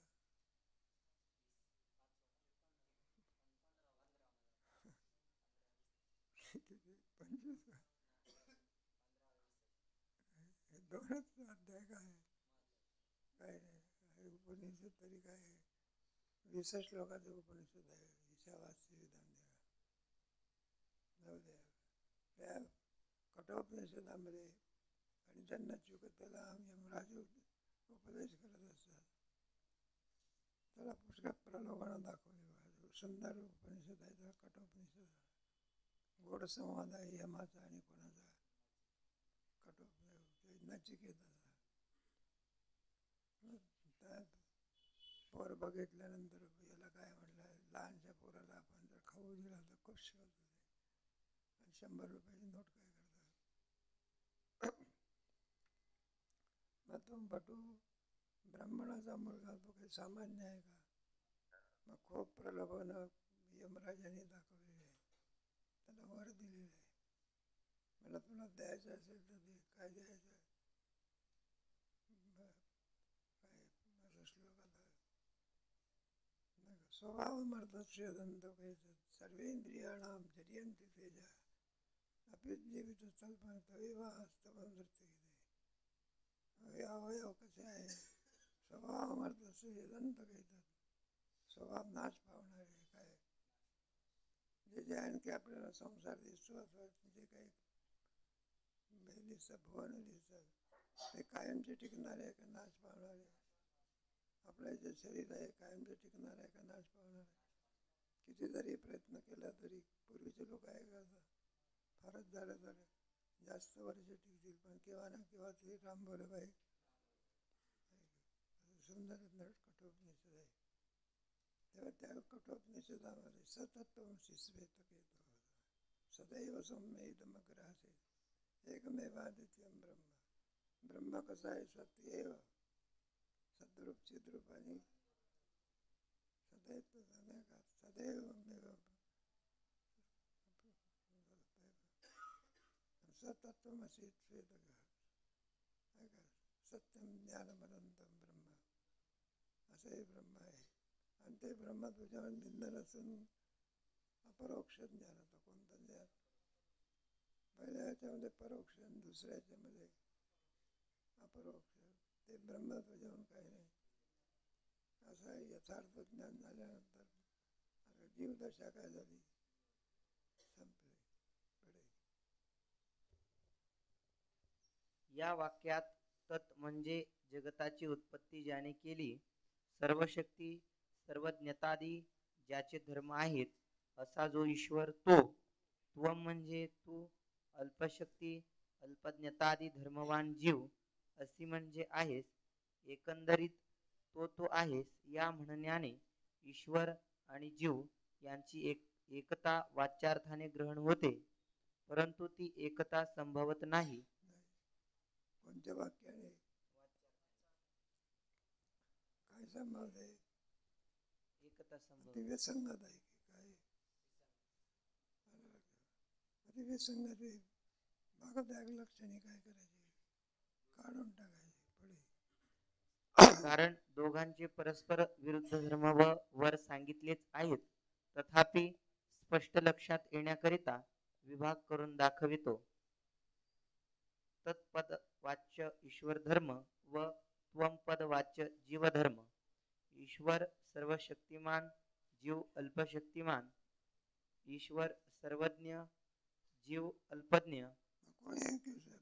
25. हे दोनच अध्याय काय काय नाही. उपनिषद तरी काय आहे, 20 श्लोकाचं उपनिषद आहे. ईशावास्य विधान जाऊ द्या. त्या कठोपनिषदामध्ये आणि ज्यांना चुकतेला यमराज उपदेश करत असतात त्याला पुष्कळ प्रलोभनं दाखवली. सुंदर उपनिषद आहे त्याला कठोपनिषद. गोड संवाद आहे यमाचा आणि कोणाचा, कठोप नचिकेताचा. त्यात पोर बघितल्यानंतर याला काय म्हटलं, लहानशा पोराला आपण जर खाऊ दिला तर खुश होतो, आणि 100 रुपयाची नोट काय करतात. मग तो बटू ब्राह्मणाचा मुलगा, तो काही सामान्य आहे का. मग खूप प्रलोभन यमराजाने दाखवलेले आहे, त्याला वर दिलेले आहे. मला तुला द्यायचं असेल तर दे. काय द्यायचं, काय माझा श्लोकात स्वभाव मर्दस्य दंत सर्वेंद्रियाणाम जरियंती तेजा अपि जीवित कल्पना तवेवा हस्तबल नृत्य. अवयव कसे आहे, स्वभाव मर्दस्य दंत घेतात, स्वभाव नाश पावणारे. काय जे जे आणखी आपल्याला संसार दिसतो अथवा जे काही दिसतं, भुवन दिसतात, ते कायमचे टिकणारे आहे का नाश पावणारे. आपलं जे शरीर आहे कायमचे टिकणार आहे का नाश पावणार आहे. किती जरी प्रयत्न केला तरी पूर्वीचे लोक आहे का, फारच झालं जास्त वर्ष टिकतील, पण केव्हा ना केव्हा ते राम बोले बाई. सुंदर कठोपनिषद आहे. तेव्हा त्या कठोपनिषदामध्ये सतत्वमसि श्वेतकेतु सदैव सौम्येदमग्रासे एकमेवाद्वितीयं ब्रह्म. ब्रह्म कसा आहे, सत्य सद्रूप चिद्रूप आणि चेत नाही का सदैव मेव सतत्वमसी श्वेत आहे का सत्यम ज्ञानमनंतम ब्रह्म असंही ब्रह्म आहे आणि ते ब्रह्म तुझ्यावर भिन्न नसून अपरोक्ष ज्ञान होतं. कोणतं ज्ञान? पहिल्या याच्यामध्ये परोक्ष आणि दुसऱ्या याच्यामध्ये अपरोक्ष. ते ब्रह्म तुझ्याहून काही नाही असं यथार्थ ज्ञान झाल्यानंतर आता जीवदशा काय झाली? संपली. पुढे या वाक्यात तत् म्हणजे जगताची उत्पत्ती ज्याने केली, सर्व शक्ती सर्वज्ञतादी ज्याचे धर्म आहेत असा जो ईश्वर तो. त्वम म्हणजे तू, अल्पशक्ती अल्पज्ञतादी धर्मवान जीव असी म्हणजे आहेस. एकंदरीत तो आहेस या म्हणण्याने ईश्वर आणि जीव यांची एकता वाच्यार्थाने ग्रहण होते, परंतु ती एकता संभवत नाही. कोणत्या वाक्याने काय संबंध आहे? एकता संभवत ती व्यसंगत आहे की काय? ती व्यसंगत आहे. भागत्याग लक्षणे काय करायचे? काढून टाकायचे. पुढे कारण दोघांचे परस्पर विरुद्ध धर्म वर सांगितलेच आहेत, तथापि स्पष्ट लक्षात येण्याकरिता विभाग करून दाखवितो. तत्पद वाच्य ईश्वर धर्म व त्वमपद वाच्य जीव धर्म. ईश्वर सर्वशक्तिमान, जीव अल्पशक्तिमान. ईश्वर सर्वज्ञ, जीव अल्पज्ञ. कोणी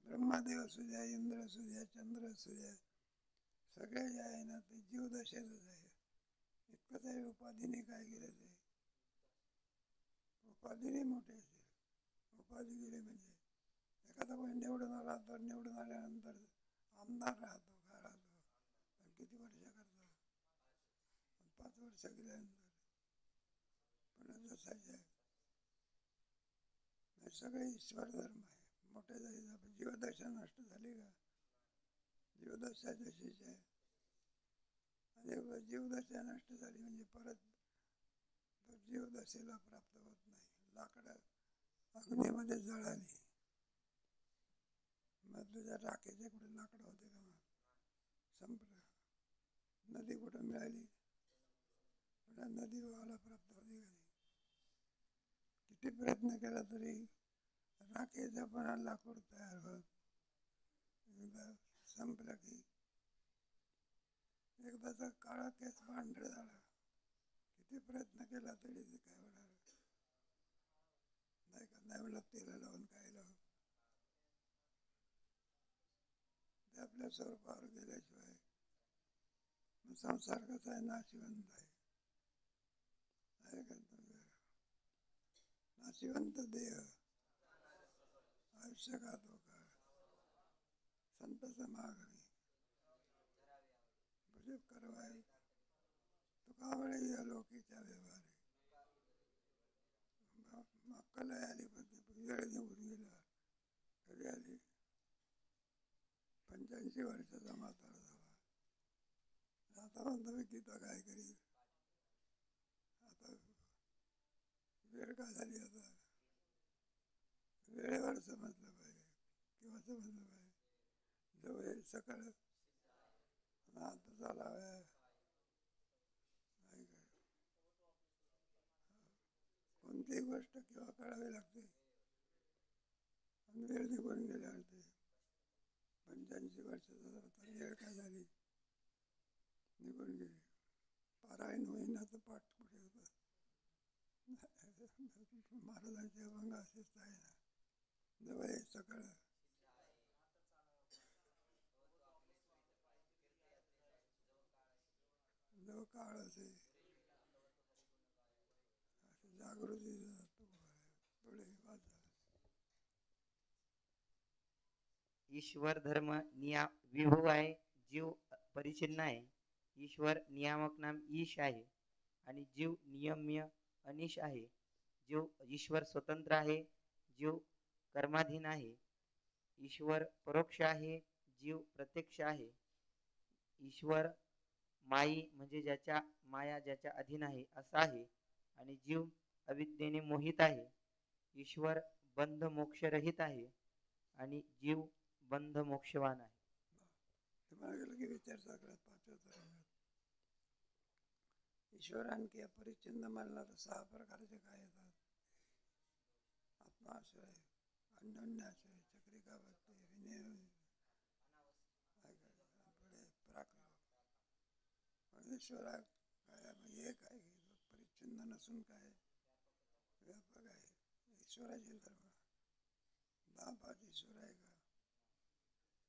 ब्रह्मदेव असू द्या, इंद्र असू द्या, चंद्र असू द्या, सगळे जे आहे ना ते जीवदशेतच आहे. इतकंच आहे. उपाधीने काय केलं? ते उपाधीने मोठे उपाधी गेले म्हणजे एखादा कोणी निवडून आला तर निवडून आल्यानंतर आमदार राहतो का राहतो? पण किती वर्ष करतो? 5 वर्ष गेल्यानंतर पण जसायचे सगळे ईश्वर धर्म आहे. मोठे झाले जीवदशा नष्ट झाली का? जीवदशा जशीच आहे. आणि जीवदशा नष्ट झाली म्हणजे परत तो जीवदशेला प्राप्त होत नाही. लाकडं अग्नीमध्ये जळाली मग तुझ्या राखेचे कुठे लाकडं होते का? मग संपलं. नदी कुठं मिळाली? नदी व्हायला प्राप्त होती का? किती प्रयत्न केला तरी राखेचा पण लाकूड तयार होत. एकदा संपलं की एकदाचा काळा केस पांढरा झाला. किती प्रयत्न केला तरी ते काय होणार नाही का? नाही तेला लावून काय लावून ते आपल्या स्वरूपावर गेल्याशिवाय संसार कसा आहे? नाशिवंत आहे. नाशिवंत देह आयुष्य खातो का? संत समागमी भुजब करवाय तुका वळे या लोकीच्या व्यवहार अक्कल आली पण ते वेळ निघून गेला. कधी आली? 85 वर्षाचा म्हातारा झाला. आता म्हणतो मी गीता काय करील? आता वेळ काय झाली? आता वेळेवर समजलं पाहिजे. किंवा समजलं पाहिजे जवळ सकाळ आता झाला नाही काय? कोणतीही गोष्ट केव्हा कळावी लागते आणि वेळ निघून गेल्यावर ते 85 वर्षाचा होता. वेळ काय झाली? निघून गेली. पारायण होईना तर पाठ कुठे होतं? महाराजांचे अभंग असेच आहे ना. जवळ सकाळ जो काळ असे जागृती पुढे वाचा. ईश्वर धर्म विभू आहे, जीव परिचिन्न आहे. ईश्वर नियामक नाम ईश आहे आणि जीव नियम्य अनिश आहे. ईश्वर स्वतंत्र आहे, जीव कर्माधीन आहे. ईश्वर परोक्ष आहे, जीव प्रत्यक्ष आहे. ईश्वर माई म्हणजे ज्याच्या माया ज्याच्या अधीन आहे असा आहे, आणि जीव अविद्येने मोहित आहे. ईश्वर बंध मोक्षरहित आहे आणि जीव बंध मोक्षवान आहे. तुम्हाला गेलं की विचार सगळ्यात पाचव्या तरंगात ईश्वर आणखी अपरिच्छिन्न मानला तर 6 प्रकारचे काय येतात? आत्माश्रय, अन्योन्याश्रय, चक्रिकावृत्ती, विनय, पुढे प्राकलोक. पण ईश्वरा काय म्हणजे एक आहे, परिच्छिन्न नसून काय व्यापक आहे. ईश्वराचे धर्म 10-5 ईश्वर आहे का?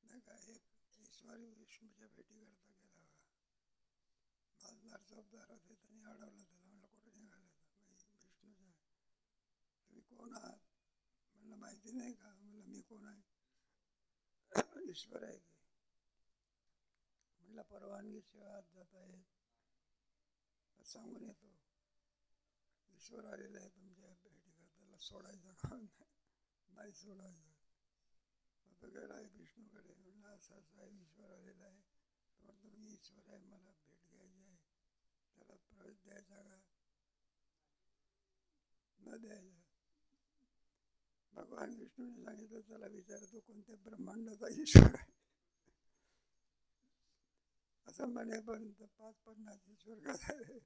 नाही का? एक ईश्वरी विष्णूच्या भेटी करता गेला बघा. मालदार चौकदार होते, त्यांनी अडवलं त्याला. म्हणलं कुठे निघाले? विष्णूच्या. तुम्ही कोण आहात? म्हणलं माहिती नाही का? म्हणलं मी कोण आहे? ईश्वर आहे की. म्हणलं परवानगीशिवाय आत जाता येत सांगून येतो. ईश्वर आलेला आहे तुमच्या भेटी करता, त्याला सोडायचं का? नाही सोडायचं. आता गेला आहे विष्णूकडे. म्हणलं असं असं आहे, ईश्वर आलेला आहे. म्हणतो मी ईश्वर आहे, मला भेट घ्यायची आहे. त्याला प्रवेश द्यायचा का न द्यायचा? भगवान विष्णूने सांगितलं त्याला विचारतो कोणत्या ब्रह्मांडाचा ईश्वर आहे. असं म्हणेपर्यंत 5-50 ईश्वर कसा आहे?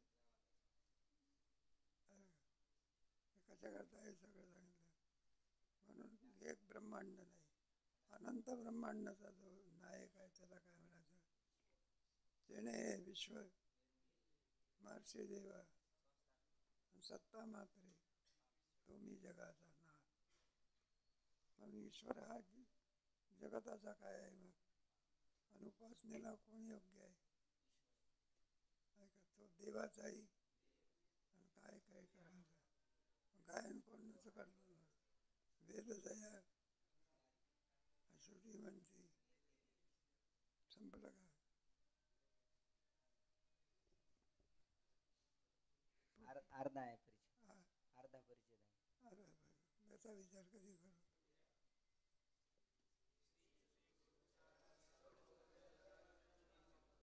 कशा करता हे सगळं सांगितलं. म्हणून एक ब्रह्मांड नाही, अनंत ब्रह्मांडाचा जो नायक आहे त्याला काय म्हणायचं? जेणे विश्व महर्षी देवा सत्ता मात्रे तुम्ही जगाचा नाथ. म्हणून ईश्वर हा जगताचा काय आहे मग? आणि उपासनेला कोण योग्य आहे? तो देवाचाही आणि काय काय करायचं? गायन कोणाचं करतो? वेदजया अशुटी म्हणती. संपलं का? अर्धा आहे परिचय, हा, अर्धा परिचय आहे. अरे त्याचा विचार कधी करू?